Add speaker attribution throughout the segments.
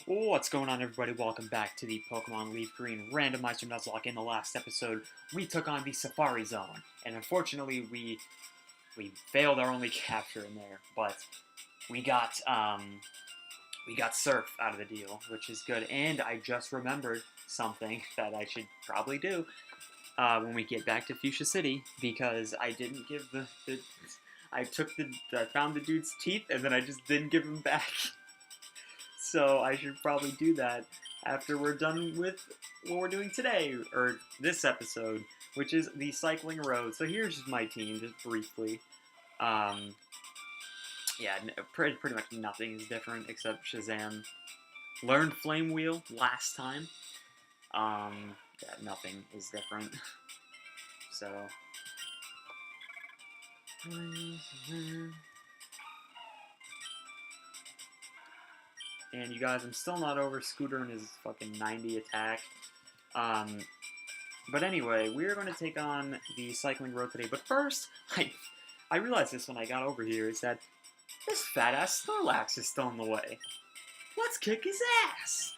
Speaker 1: What's going on, everybody? Welcome back to the Pokemon Leaf Green Randomizer Nuzlocke. In the last episode, we took on the Safari Zone, and unfortunately, we failed our only capture in there. But we got Surf out of the deal, which is good. And I just remembered something that I should probably do when we get back to Fuchsia City, because I didn't give I found the dude's teeth, and then I just didn't give them back. So I should probably do that after we're done with what we're doing today, or this episode, which is the cycling road. So here's my team, just briefly. Yeah, pretty much nothing is different except Shazam learned Flame Wheel last time. Yeah, nothing is different. So... And you guys, I'm still not over Scooter and his fucking 90 attack. But anyway, we're going to take on the cycling road today. But first, I realized this when I got over here, is that this fat-ass Snorlax is still in the way. Let's kick his ass!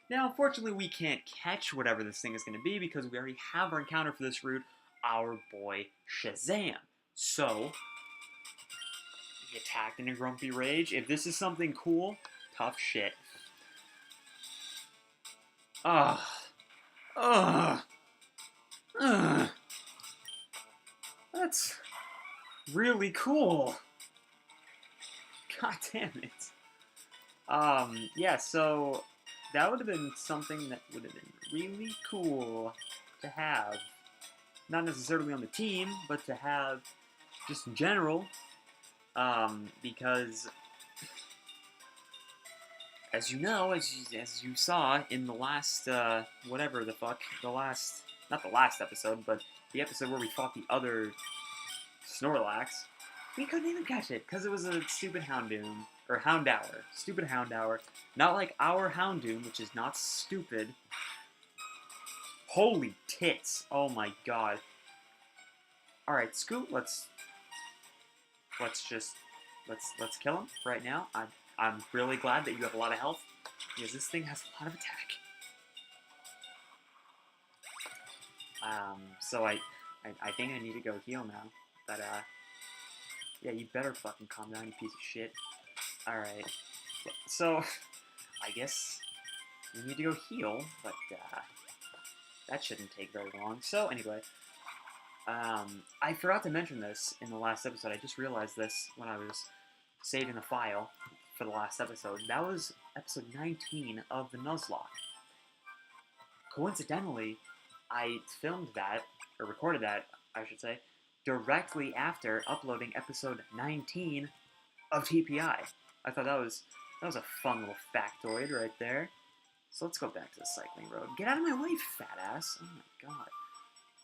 Speaker 1: Now, unfortunately, we can't catch whatever this thing is going to be because we already have our encounter for this route, our boy Shazam. So, he attacked in a grumpy rage. If this is something cool... tough shit. Ugh. Ugh. Ugh. That's really cool. God damn it. Yeah, so that would have been something that would have been really cool to have. Not necessarily on the team, but to have just in general. Because... as you know, as you saw in the last, whatever the fuck, not the last episode, but the episode where we fought the other Snorlax, we couldn't even catch it, because it was a stupid Houndoom, or Houndour, stupid Houndour, not like our Houndoom, which is not stupid. Holy tits, oh my god. Alright, Scoot, let's kill him right now. I'm really glad that you have a lot of health, because this thing has a lot of attack. So I think I need to go heal now. But, yeah, you better fucking calm down, you piece of shit. Alright. So, I guess you need to go heal, but, that shouldn't take very long. So, anyway, I forgot to mention this in the last episode. I just realized this when I was saving the file for the last episode. That was episode 19 of the Nuzlocke. Coincidentally, I filmed that, or recorded that, I should say, directly after uploading episode 19 of TPI. I thought that was a fun little factoid right there. So let's go back to the cycling road. Get out of my way, fat ass! Oh my god.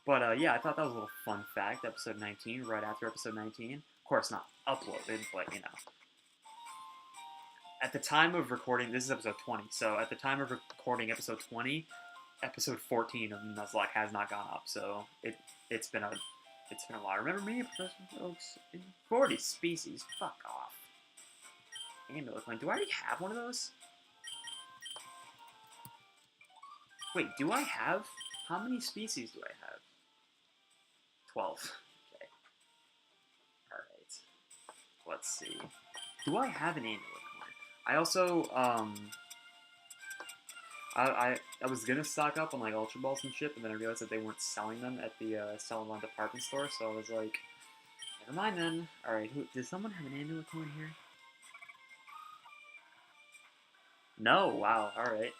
Speaker 1: But yeah, I thought that was a little fun fact, episode 19, right after episode 19. Of course, not uploaded, but you know. At the time of recording, this is episode 20, so at the time of recording episode 20, episode 14 of Nuzlocke has not gone up, so it's been a while. Remember me, Professor Oaks, in 40 species? Fuck off. Amulet coin. Do I already have one of those? Wait, do I have? How many species do I have? 12. Okay. Alright. Let's see. Do I have an amulet? I also, I was gonna stock up on, like, Ultra Balls and shit, but then I realized that they weren't selling them at the, Celadon department store, so I was like, never mind then. Alright, does someone have an amulet coin here? No, wow, alright.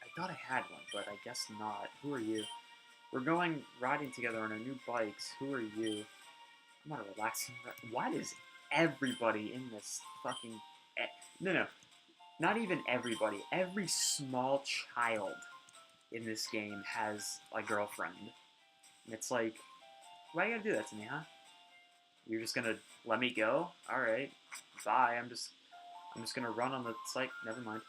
Speaker 1: I thought I had one, but I guess not. Who are you? We're going riding together on our new bikes. Who are you? I'm on a relaxing... Why does everybody in this fucking... No, not even everybody. Every small child in this game has a girlfriend. And it's like, why you gotta do that to me, huh? You're just gonna let me go? Alright. Bye. I'm just gonna run on the site. Never mind.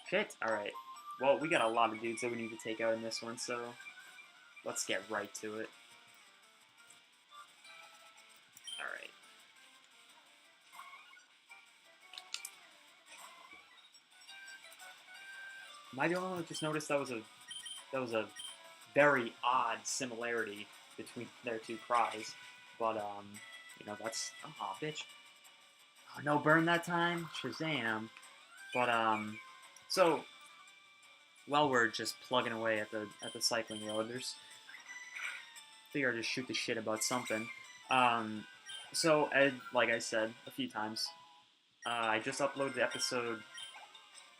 Speaker 1: Shit. Alright. Well, we got a lot of dudes that we need to take out in this one, so let's get right to it. Alright. Am I the only one that just noticed that was a very odd similarity between their two cries? But you know, that's bitch. Oh, no burn that time, Shazam. But so while we're just plugging away at the cycling road, figure I'd just shoot the shit about something. So like I said a few times, I just uploaded episode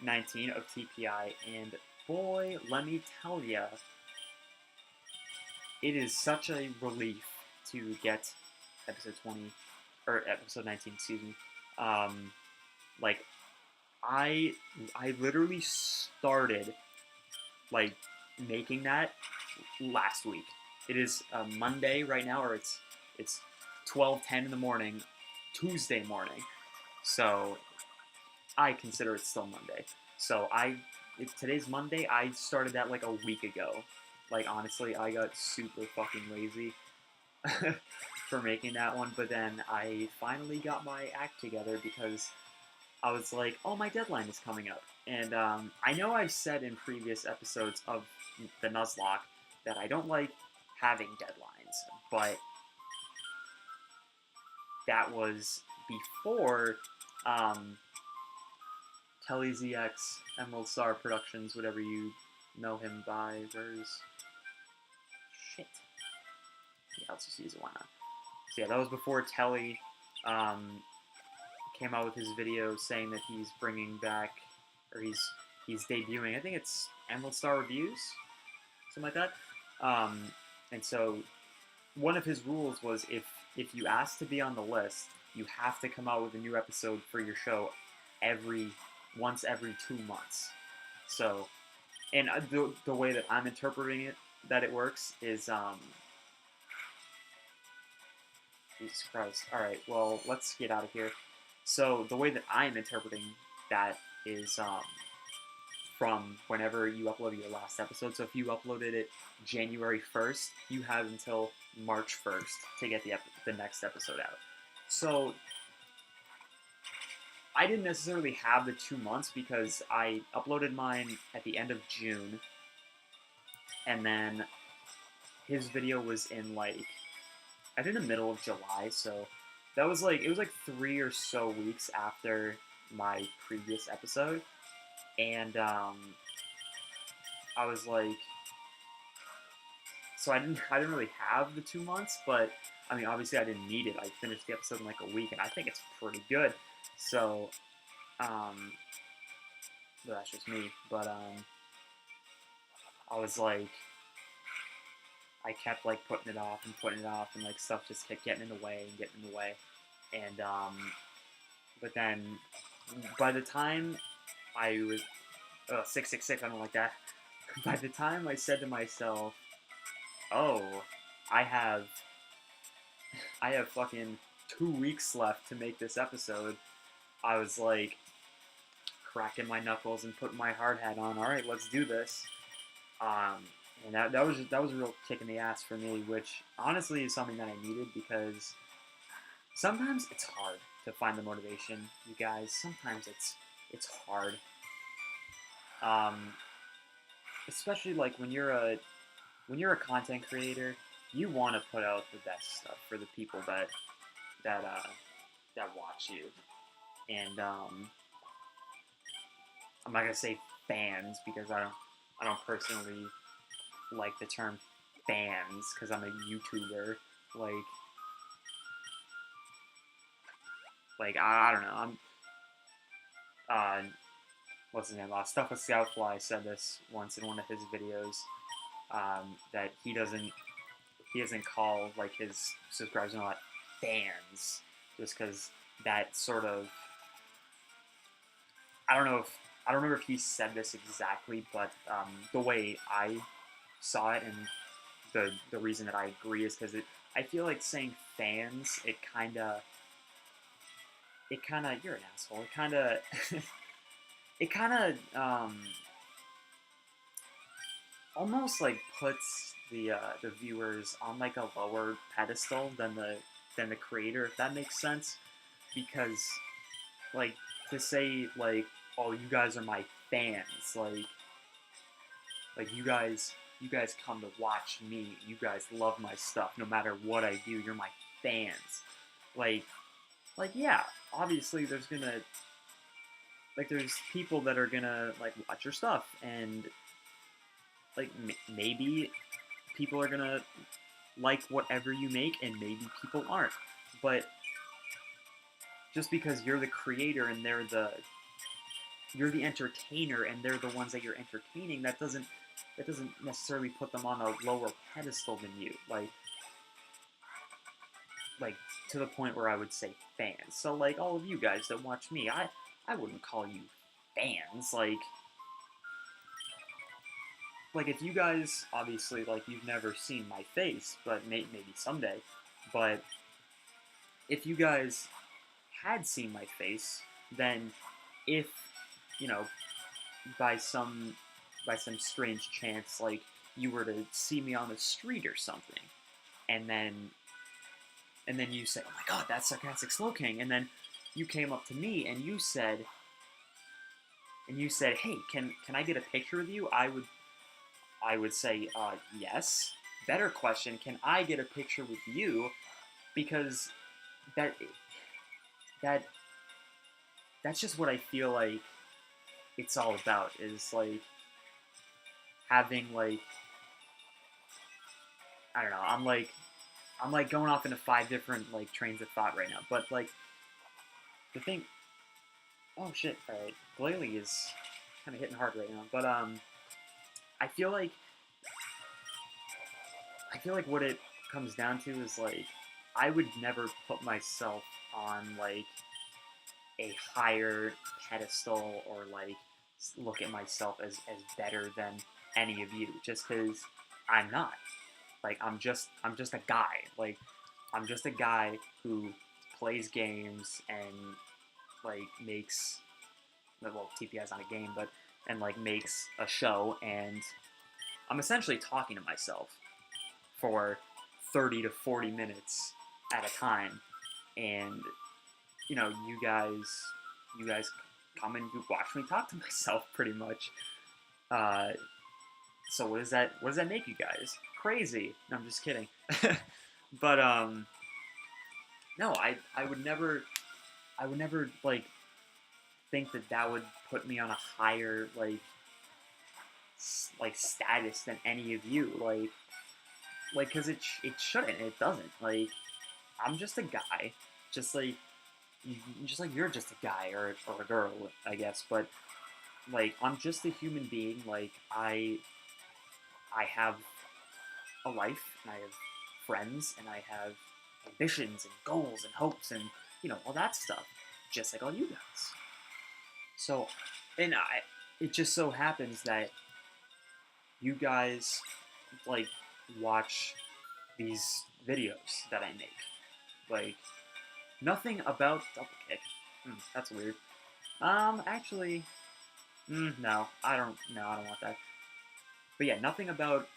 Speaker 1: 19 of TPI, and boy, let me tell ya, it is such a relief to get episode 20 or episode 19, excuse me. Like I literally started like making that last week. It is Monday right now, or it's 12:10 in the morning, Tuesday morning. So I consider it still Monday. So today's Monday. I started that like a week ago. Like honestly, I got super fucking lazy for making that one. But then I finally got my act together because I was like, oh, my deadline is coming up. And I know I've said in previous episodes of the Nuzlocke that I don't like having deadlines, but that was before TeleZX, Emerald Star Productions, whatever you know him by. Where's... Shit. Yeah, let's just use it, why not? So yeah, that was before Telly came out with his video saying that he's bringing back, or he's debuting, I think it's Emerald Star Reviews, something like that. And so one of his rules was if you ask to be on the list, you have to come out with a new episode for your show once every 2 months. So, and the way that I'm interpreting it, that it works is, Jesus Christ. Alright, well, let's get out of here. So, the way that I'm interpreting that is, from whenever you uploaded your last episode. So if you uploaded it January 1st, you have until March 1st to get the next episode out. So I didn't necessarily have the 2 months because I uploaded mine at the end of June, and then his video was in like, I think the middle of July, so that was like, it was like 3 or so weeks after my previous episode. And I was like, so I didn't really have the 2 months, but I mean, obviously I didn't need it. I finished the episode in like a week, and I think it's pretty good. So, but that's just me. But I was like, I kept like putting it off, and like stuff just kept getting in the way, and but then by the time I was 666, I don't like that. By the time I said to myself, oh, I have fucking 2 weeks left to make this episode, I was like cracking my knuckles and putting my hard hat on. All right, let's do this. And that was a real kick in the ass for me, which honestly is something that I needed, because sometimes it's hard to find the motivation, you guys. Sometimes it's hard. Especially like when you're a content creator, you want to put out the best stuff for the people that watch you. And I'm not gonna say fans, because I don't personally like the term fans, because I'm a YouTuber. Like I don't know. What's his name? Stuff with Scoutfly said this once in one of his videos, that he doesn't call like his subscribers and all that fans, just because that sort of, I don't remember if he said this exactly, but the way I saw it, and the reason that I agree, is because I feel like saying fans, it kind of you're an asshole. It kind of almost like puts the viewers on like a lower pedestal than the creator, if that makes sense. Because like to say like, oh, you guys are my fans, like Like, you guys come to watch me. You guys love my stuff. No matter what I do, you're my fans. Like, yeah, obviously there's people that are gonna, like, watch your stuff, and, like, maybe people are gonna like whatever you make, and maybe people aren't. But just because you're the creator and you're the entertainer and they're the ones that you're entertaining, that doesn't necessarily put them on a lower pedestal than you. Like to the point where I would say fans. So, like, all of you guys that watch me, I wouldn't call you fans. Like if you guys, obviously, like, you've never seen my face, but maybe someday. But if you guys had seen my face, then if, you know, by some strange chance, like, you were to see me on the street or something, and then you say, "Oh my God, that's Sarcastic Slow King," and then you came up to me and you said, "Hey, can I get a picture with you?" I would say, yes. Better question, can I get a picture with you? Because that that that's just what I feel like it's all about, is like having, like, I don't know, I'm like going off into 5 different, like, trains of thought right now. But, like, the thing, oh shit, alright, Glalie is kind of hitting hard right now. But I feel like what it comes down to is, like, I would never put myself on, like, a higher pedestal, or, like, look at myself as better than any of you, just because I'm not. Like, I'm just a guy. Like, I'm just a guy who plays games and, like, makes, well, TPI's not a game, but, and, like, makes a show, and I'm essentially talking to myself for 30 to 40 minutes at a time. And, you know, you guys come and you watch me talk to myself, pretty much. So what does that make you guys? Crazy. No, I'm just kidding. But no, I would never like think that would put me on a higher, like status than any of you. Like, because it shouldn't. It doesn't. Like, I'm just a guy, just like you're just a guy, or a girl, I guess. But, like, I'm just a human being. Like, I have a life, and I have friends, and I have ambitions and goals and hopes, and, you know, all that stuff, just like all you guys. So, and it just so happens that you guys, like, watch these videos that I make. Like, nothing about double kick. That's weird. Actually, no, I don't want that. But yeah, nothing about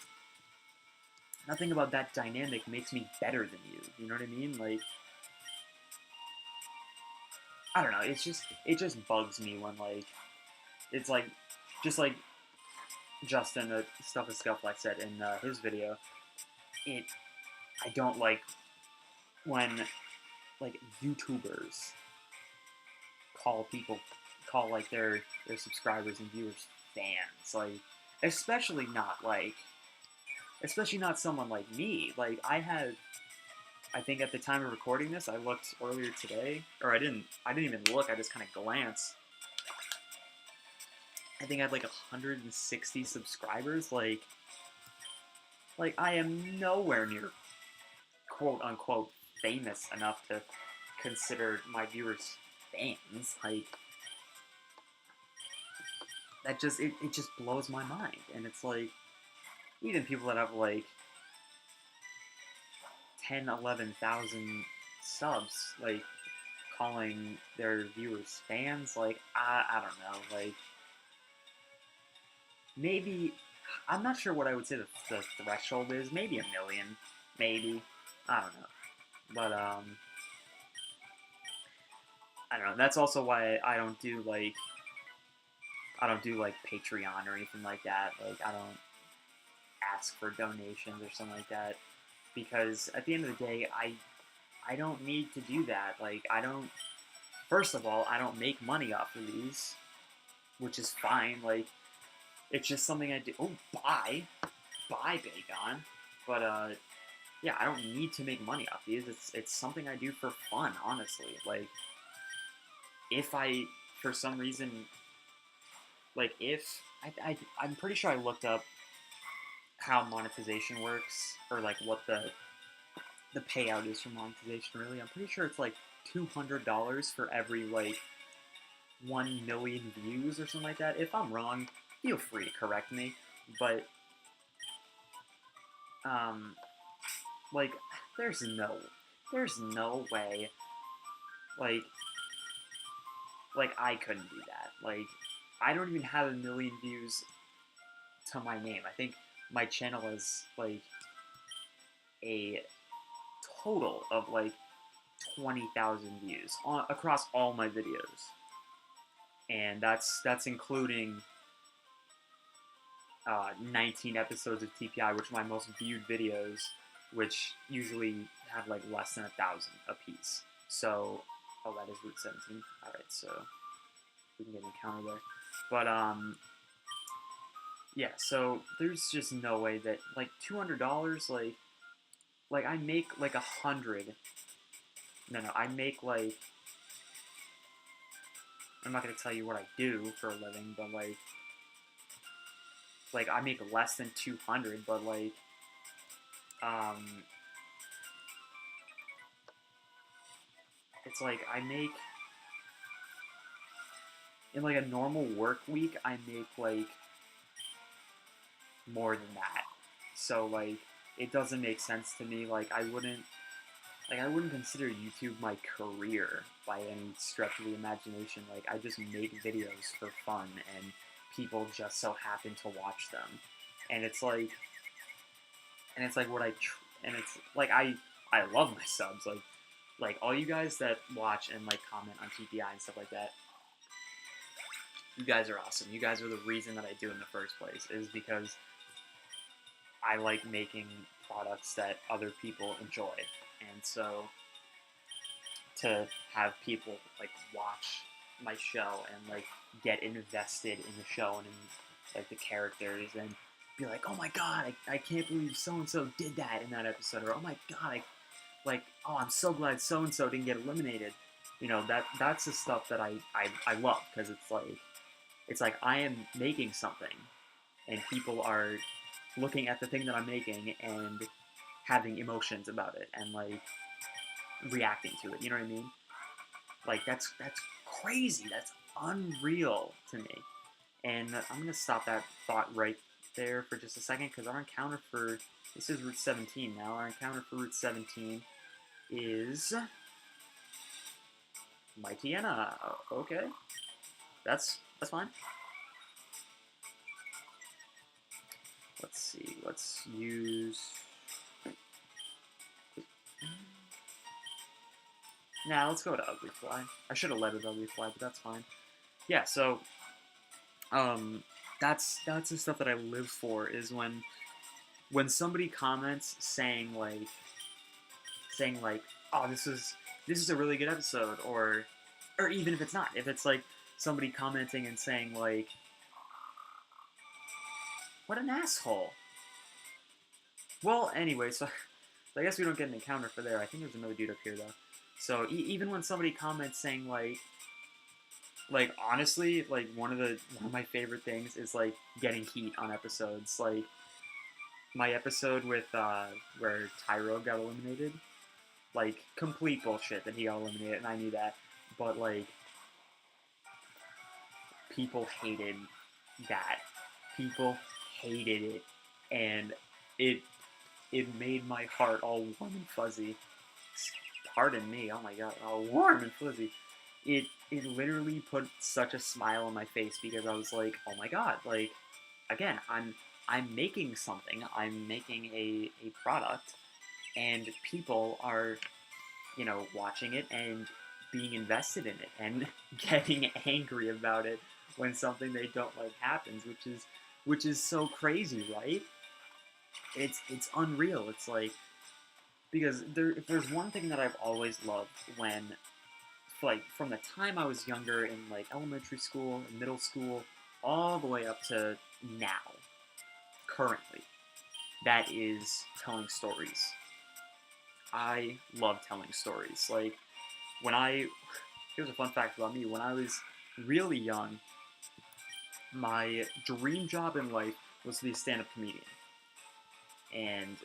Speaker 1: that dynamic makes me better than you. You know what I mean? Like, I don't know. It just bugs me when, like, it's like, just like Justin, Stuff is Scuff, like, said in his video. I don't like when, like, YouTubers call like their subscribers and viewers fans. Like, especially not someone like me. Like, I think at the time of recording this, I looked earlier today, or I didn't even look, I just kind of glanced. I think I had like 160 subscribers. Like, I am nowhere near quote unquote famous enough to consider my viewers fans. Like, that just, it just blows my mind. And it's like, even people that have like 10, 11,000 subs, like, calling their viewers fans, like, I don't know, like, maybe, I'm not sure what I would say the threshold is. Maybe 1 million, maybe, I don't know. But I don't know. That's also why I don't do, like, I don't do like Patreon or anything like that. Like I don't ask for donations or something like that because at the end of the day, I don't need to do that. Like I don't. First of all, I don't make money off of these, which is fine. Like it's just something I do. Oh, buy Bacon, but yeah, I don't need to make money off these. It's something I do for fun, honestly. Like if I for some reason like if I'm pretty sure I looked up how monetization works or like what the payout is for monetization really. I'm pretty sure it's like $200 for every like 1 million views or something like that. If I'm wrong, feel free to correct me. But um like there's no way like I couldn't do that. Like I don't even have 1 million views to my name. I think my channel is like a total of like 20,000 views across all my videos, and that's including 19 episodes of TPI, which are my most viewed videos, which usually have like less than 1,000 a piece. So, oh, that is Route 17. All right, so we can get an encounter there, but yeah. So there's just no way that like $200, like I make like 100. No, I make like I'm not gonna tell you what I do for a living, but like I make less than 200, but like um it's like I make in like a normal work week I make like more than that. So like it doesn't make sense to me. Like I wouldn't consider YouTube my career by any stretch of the imagination. Like I just make videos for fun and people just so happen to watch them. And it's like what and it's like I love my subs. Like all you guys that watch and like comment on TPI and stuff like that, you guys are awesome. You guys are the reason that I do in the first place, is because I like making products that other people enjoy. And so to have people like watch my show and like get invested in the show and in like the characters and be like, oh my god, I can't believe so and so did that in that episode, or oh my god, oh, I'm so glad so and so didn't get eliminated. You know, that's the stuff that I love, because it's like I am making something and people are looking at the thing that I'm making and having emotions about it and like reacting to it. You know what I mean? Like that's crazy. That's unreal to me. And I'm gonna stop that thought right there for just a second, because our encounter for this is Route 17 now. Our encounter for Route 17 is Mightyena. Okay, that's fine. Let's see. Let's use. Nah, let's go to Ugly Fly. I should have led with Ugly Fly, but that's fine. Yeah. So, that's the stuff that I live for. Is when somebody comments saying like, oh, this is a really good episode, or even if it's not, if it's like somebody commenting and saying like, what an asshole. Well, anyway, so I guess we don't get an encounter for there. I think there's another dude up here though. So even when somebody comments saying like honestly, like one of my favorite things is like getting heat on episodes. Like my episode with where Tyro got eliminated, like complete bullshit that he got eliminated, and I knew that, but like people hated that. People hated it, and it made my heart all warm and fuzzy. Pardon me, oh my god, all warm and fuzzy. It literally put such a smile on my face, because I was like, oh my god, like again, I'm making something. I'm making a product, and people are, you know, watching it and being invested in it and getting angry about it when something they don't like happens, which is so crazy, right? It's unreal. It's like, because if there's one thing that I've always loved, when like from the time I was younger in like elementary school and middle school all the way up to now, currently, that is telling stories. I love telling stories. Like, when here's a fun fact about me. When I was really young, my dream job in life was to be a stand-up comedian. And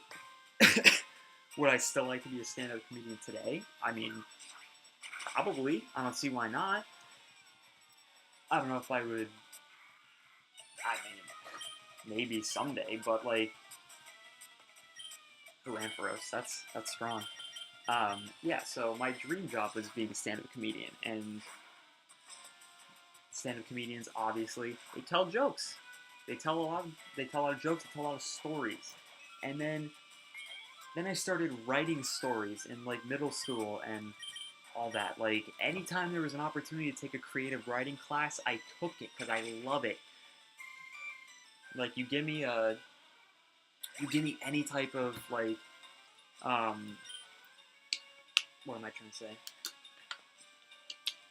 Speaker 1: would I still like to be a stand-up comedian today? I mean, probably. I don't see why not. I don't know if I would. I mean, maybe someday, but like, Ranforos, that's strong. Yeah, so my dream job was being a stand-up comedian, and stand-up comedians, obviously, they tell jokes. They tell a lot of jokes, they tell a lot of stories. And then I started writing stories in like middle school and all that. Like, anytime there was an opportunity to take a creative writing class, I took it because I love it. Like, you give me any type of like, what am I trying to say?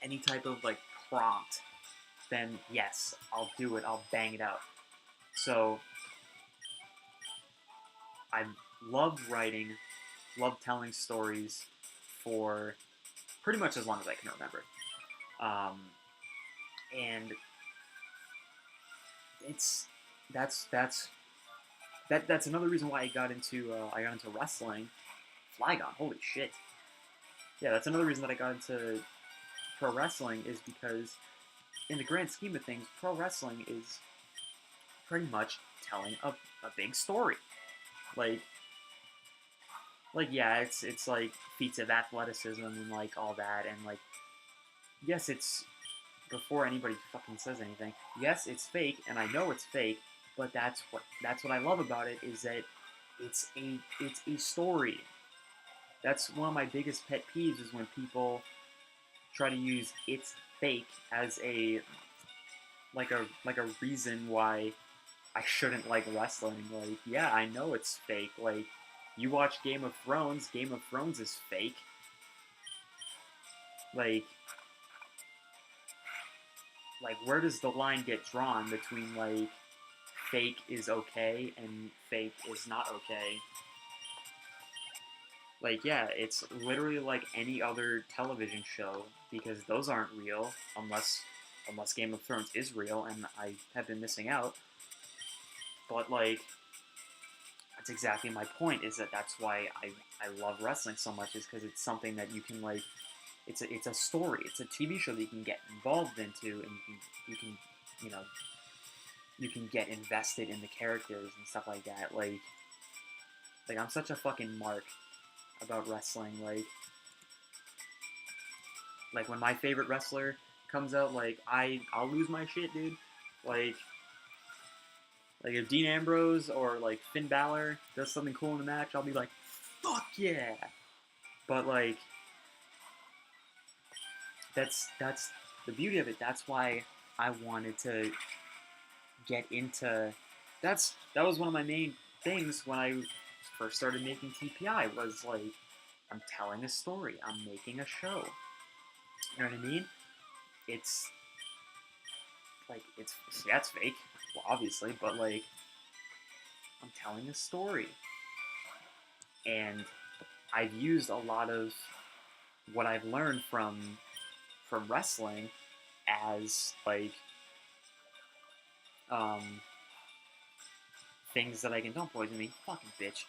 Speaker 1: Any type of like prompt, then yes, I'll do it. I'll bang it out. So I loved writing, loved telling stories for pretty much as long as I can remember. Um, and it's that's another reason why I got into wrestling. Flygon, holy shit! Yeah, that's another reason that I got into pro wrestling, is because in the grand scheme of things, pro wrestling is pretty much telling a big story. Like, yeah, it's like feats of athleticism and like all that, and like, yes, it's, before anybody fucking says anything, yes, it's fake, and I know it's fake, but that's what I love about it, is that it's a story. That's one of my biggest pet peeves, is when people try to use "it's fake" as a reason why I shouldn't like wrestling. Like, yeah, I know it's fake. Like, you watch Game of Thrones. Game of Thrones is fake. Like, where does the line get drawn between like fake is okay and fake is not okay? Like, yeah, it's literally like any other television show, because those aren't real unless Game of Thrones is real, and I have been missing out. But like, that's exactly my point. Is that that's why I love wrestling so much, is because it's something that you can like. It's a story. It's a TV show that you can get involved into, and you know you can get invested in the characters and stuff like that. Like I'm such a fucking mark about wrestling. Like when my favorite wrestler comes out, like I'll lose my shit, dude. Like if Dean Ambrose or like Finn Balor does something cool in the match, I'll be like, fuck yeah. But like, that's the beauty of it. That's why I wanted to get into. That was one of my main things when I first started making TPI, was like, I'm telling a story. I'm making a show. You know what I mean? It's like, it's fake, well, obviously, but like, I'm telling a story. And I've used a lot of what I've learned from wrestling as like things that I can, don't poison me, fucking bitch,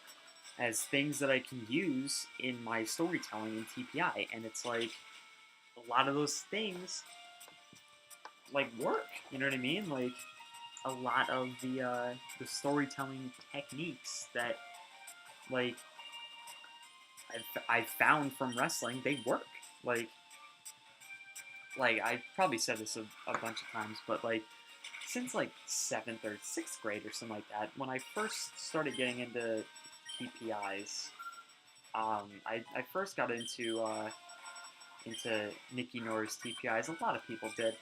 Speaker 1: as things that I can use in my storytelling in TPI. And it's like, a lot of those things like work, you know what I mean? Like, a lot of the storytelling techniques that like I've found from wrestling, they work. Like I've probably said this a bunch of times, but like, since like 7th or 6th grade or something like that, when I first started getting into TPIs, I first got into Nikki Nora's TPIs. A lot of people did,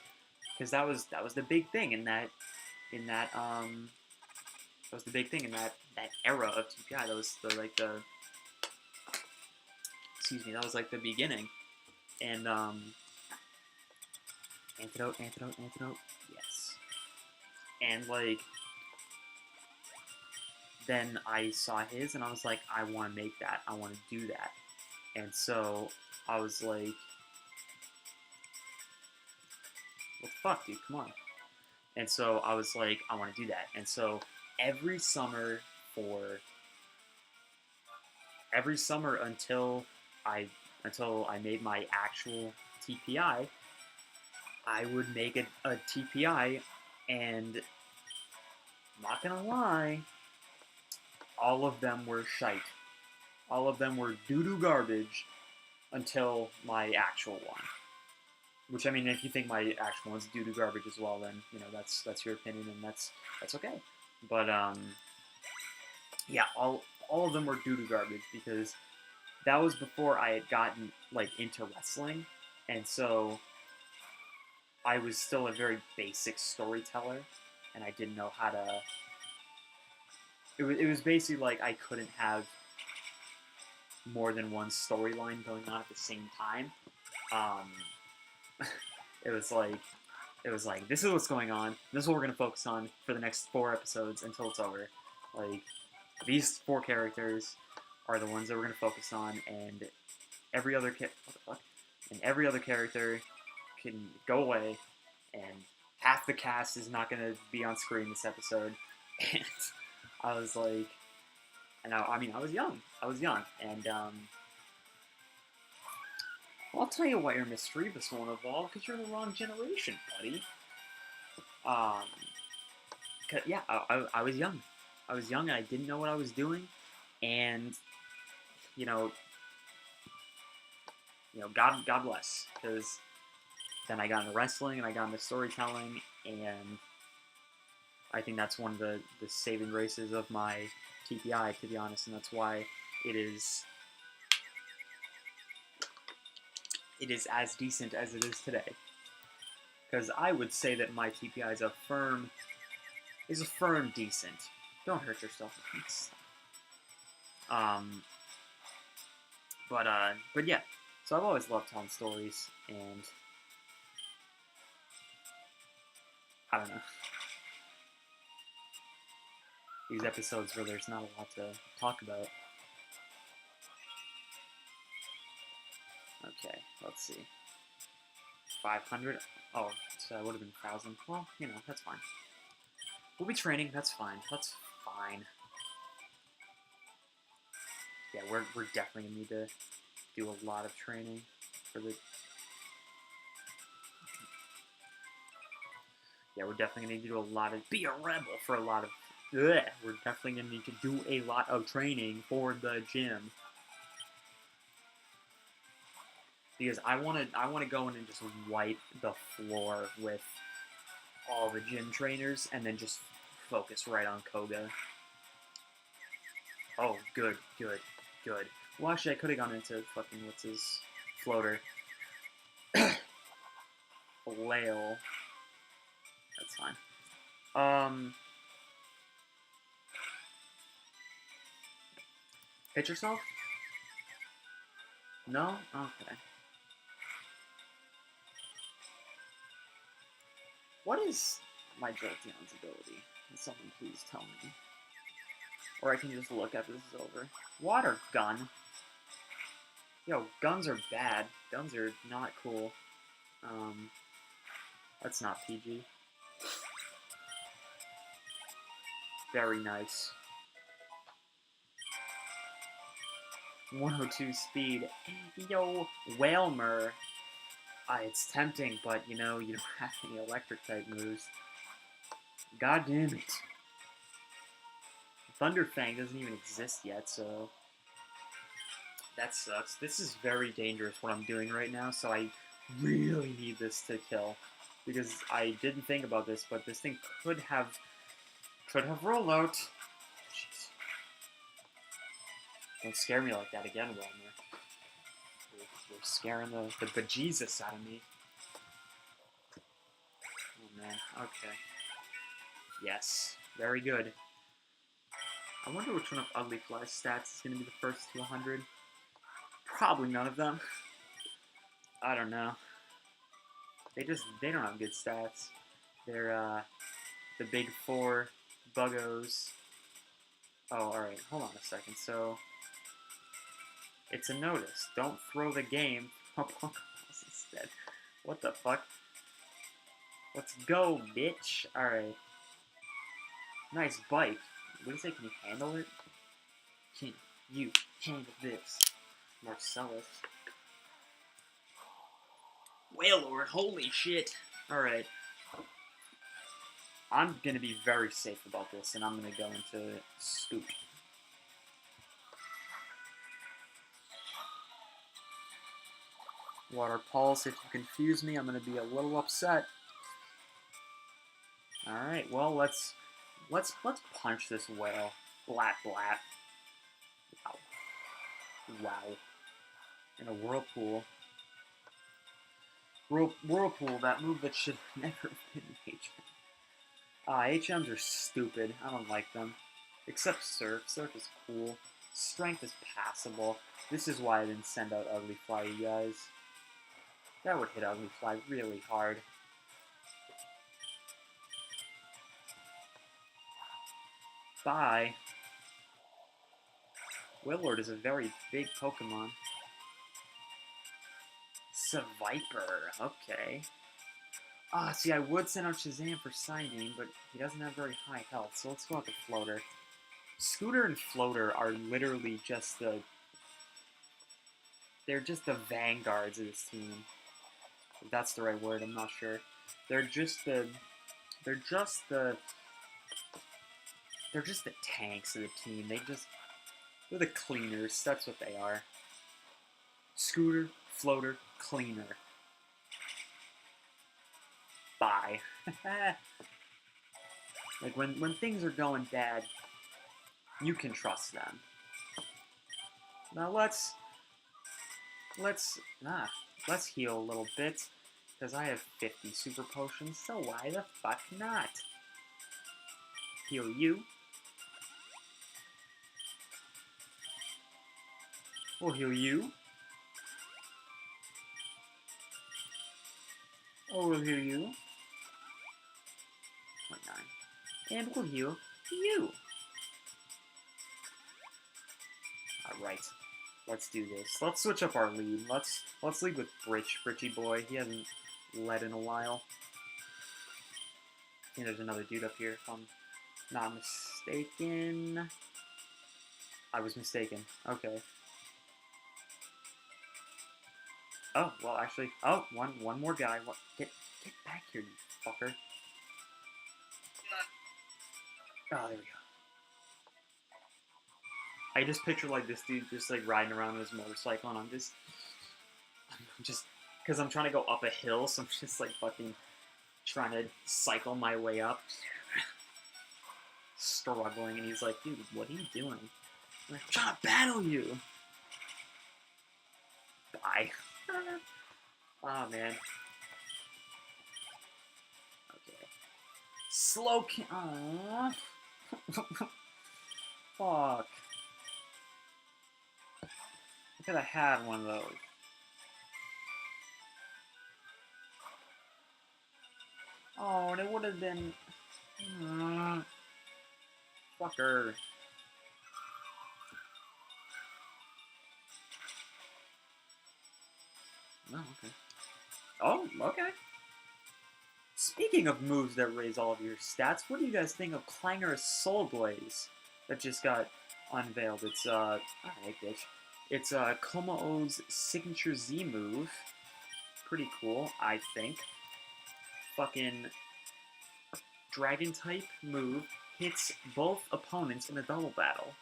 Speaker 1: because that was the big thing in that that was the big thing in that era of TPI. That was the excuse me, that was like the beginning. And antidote, yes. And like then I saw his and I was like, I want to make that. I want to do that. And so I was like, what the fuck, dude? Come on. And so I was like, I want to do that. And so every summer until I made my actual TPI, I would make a TPI, and I'm not gonna lie, all of them were shite. All of them were doo-doo garbage until my actual one. Which, I mean, if you think my actual one's doo-doo garbage as well, then, you know, that's your opinion, and that's okay. But, yeah, all of them were doo-doo garbage, because that was before I had gotten, like, into wrestling, and so I was still a very basic storyteller, and I didn't know how to... It was basically like I couldn't have more than one storyline going on at the same time. It was like, this is what's going on, this is what we're going to focus on for the next 4 episodes until it's over. Like, these 4 characters are the ones that we're going to focus on, and every other every other character can go away, and half the cast is not going to be on screen this episode. And I was like, and I mean, I was young, and well, I'll tell you why your mischievous won't evolve, because you're in the wrong generation, buddy. Yeah, I was young. I was young, and I didn't know what I was doing, and, you know, God bless, because then I got into wrestling, and I got into storytelling, and I think that's one of the saving graces of my TPI, to be honest, and that's why it is as decent as it is today. Because I would say that my TPI is a firm decent. Don't hurt yourself. But yeah. So I've always loved telling stories, and I don't know. These episodes where there's not a lot to talk about. Okay, let's see. 500? Oh, so that would have been 1,000. Well, you know, that's fine. We'll be training, that's fine. That's fine. Yeah, we're definitely going to need to do a lot of training for the... Yeah, we're definitely going to need to do a lot of... Be a rebel for a lot of... Ugh. We're definitely going to need to do a lot of training for the gym. Because I want to go in and just wipe the floor with all the gym trainers, and then just focus right on Koga. Oh, good. Well, actually, I could have gone into fucking, what's his floater. Flail. That's fine. Hit yourself? No? Okay. What is my Jolteon's ability? Can someone please tell me? Or I can just look after this is over. Water gun? Yo, guns are bad. Guns are not cool. That's not PG. Very nice. 102 speed. Yo, Whalmer. It's tempting, but you know, you don't have any electric type moves. God damn it. Thunderfang doesn't even exist yet, so that sucks. This is very dangerous what I'm doing right now, so I really need this to kill. Because I didn't think about this, but this thing could have rolled out. Jeez. Don't scare me like that again, Whalmer. You're scaring the bejesus out of me. man. Okay. Yes. Very good. I wonder which one of Ugly Fly's stats is going to be the first to 100. Probably none of them. I don't know. They don't have good stats. They're, the big four buggos. Oh, alright. Hold on a second. So, it's a notice. Don't throw the game up on calls instead. What the fuck? Let's go, bitch. Alright. Nice bike. What do you say? Can you handle it? Can you handle this? Marcellus. Wailord, holy shit. Alright. I'm gonna be very safe about this, and I'm gonna go into Scoop. Water Pulse, if you confuse me, I'm gonna be a little upset. Alright, well, let's punch this whale. Blat blat. Wow. Wow. In a whirlpool. Whirlpool, that move that should never have been HM. HMs are stupid. I don't like them. Except Surf. Surf is cool. Strength is passable. This is why I didn't send out Ugly Fly, you guys. That would hit Ugly Fly really hard. Bye. Willard is a very big Pokemon. Seviper, okay. See, I would send out Shazam for Psybeam, but he doesn't have very high health, so let's go out to Floater. Scooter and Floater are literally just they're just the vanguards of this team. If that's the right word, I'm not sure. They're just the tanks of the team. They're the cleaners. That's what they are. Scooter, Floater, Cleaner. Bye. Like when things are going bad, you can trust them. Now let's heal a little bit, because I have 50 super potions, so why the fuck not? Heal you. We'll heal you. Oh, we'll heal you. 0.9. And we'll heal you. Alright. Let's do this. Let's switch up our lead. Let's lead with Britchy boy. He hasn't led in a while. I think there's another dude up here, if I'm not mistaken. I was mistaken. Okay. Oh, well, actually... Oh, one more guy. What? Get back here, you fucker. Oh, there we go. I just picture, like, this dude just, like, riding around on his motorcycle, and I'm just... Because I'm trying to go up a hill, so I'm just, like, fucking trying to cycle my way up. Struggling, and he's like, dude, what are you doing? I'm like, I'm trying to battle you! Bye. Oh, man. Okay. Slow Aww. Fuck. I could have had one of those. Oh, and it would have been... Fucker. Oh, okay. Oh, okay. Speaking of moves that raise all of your stats, what do you guys think of Clanger's Soul Blaze that just got unveiled? It's, alright, bitch. It's, Komao-O's signature Z move. Pretty cool, I think. Fucking Dragon-type move hits both opponents in a double battle.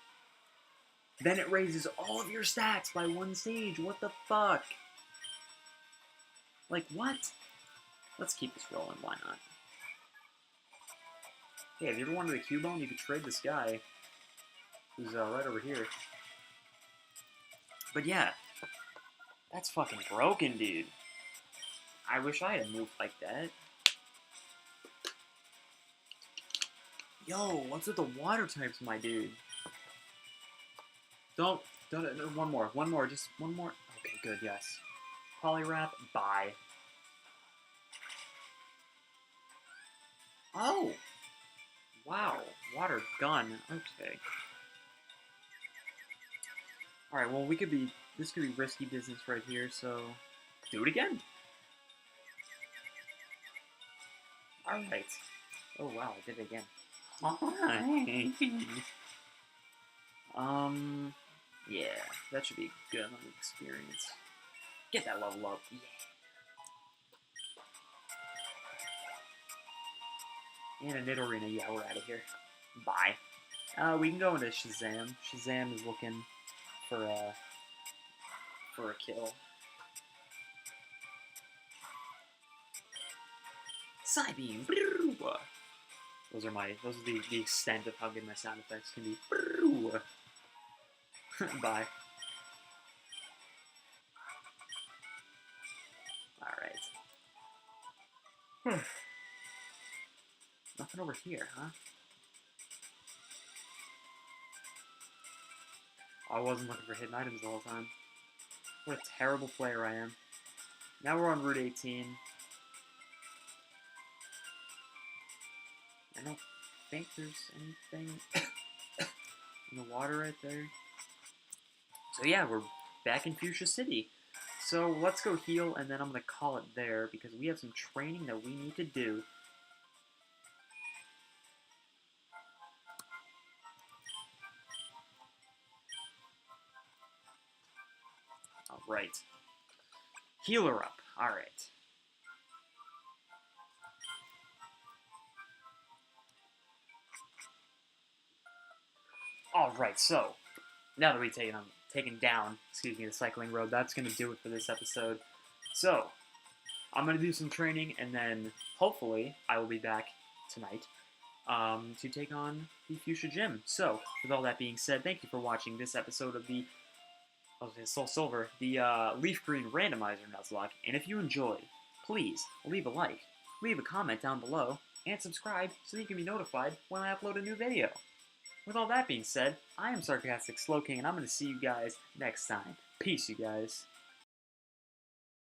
Speaker 1: Then it raises all of your stats by one stage. What the fuck? Like, what? Let's keep this rolling, why not? Hey, if you ever wanted a Cubone, you could trade this guy who's right over here. But yeah, that's fucking broken, dude. I wish I had a move like that. Yo, what's with the water types, my dude? Don't, one more, just one more. Okay, good, yes. Poliwrath, bye. Oh! Wow, water gun, okay. Alright, well, this could be risky business right here, so do it again. Alright. Oh, wow, I did it again. Yeah, that should be a good amount of experience. Get that level up, yeah. And a Nidorina, yeah, we're out of here. Bye. We can go into Shazam. Shazam is looking for a kill. Psybeam. Those are the extent of how good my sound effects can be. Bye. Alright. Nothing over here, huh? I wasn't looking for hidden items the whole time. What a terrible player I am. Now we're on Route 18. I don't think there's anything in the water right there. So yeah, we're back in Fuchsia City. So let's go heal, and then I'm going to call it there, because we have some training that we need to do. Alright. Healer up. Alright. Alright, so, now that we've taken down, the cycling road, that's going to do it for this episode. So, I'm going to do some training, and then, hopefully, I will be back tonight to take on the Fuchsia Gym. So, with all that being said, thank you for watching this episode of the Soul Silver, the Leaf Green Randomizer Nuzlocke, and if you enjoyed, please leave a like, leave a comment down below, and subscribe so you can be notified when I upload a new video. With all that being said, I am Sarcastic Slow King, and I'm going to see you guys next time. Peace, you guys.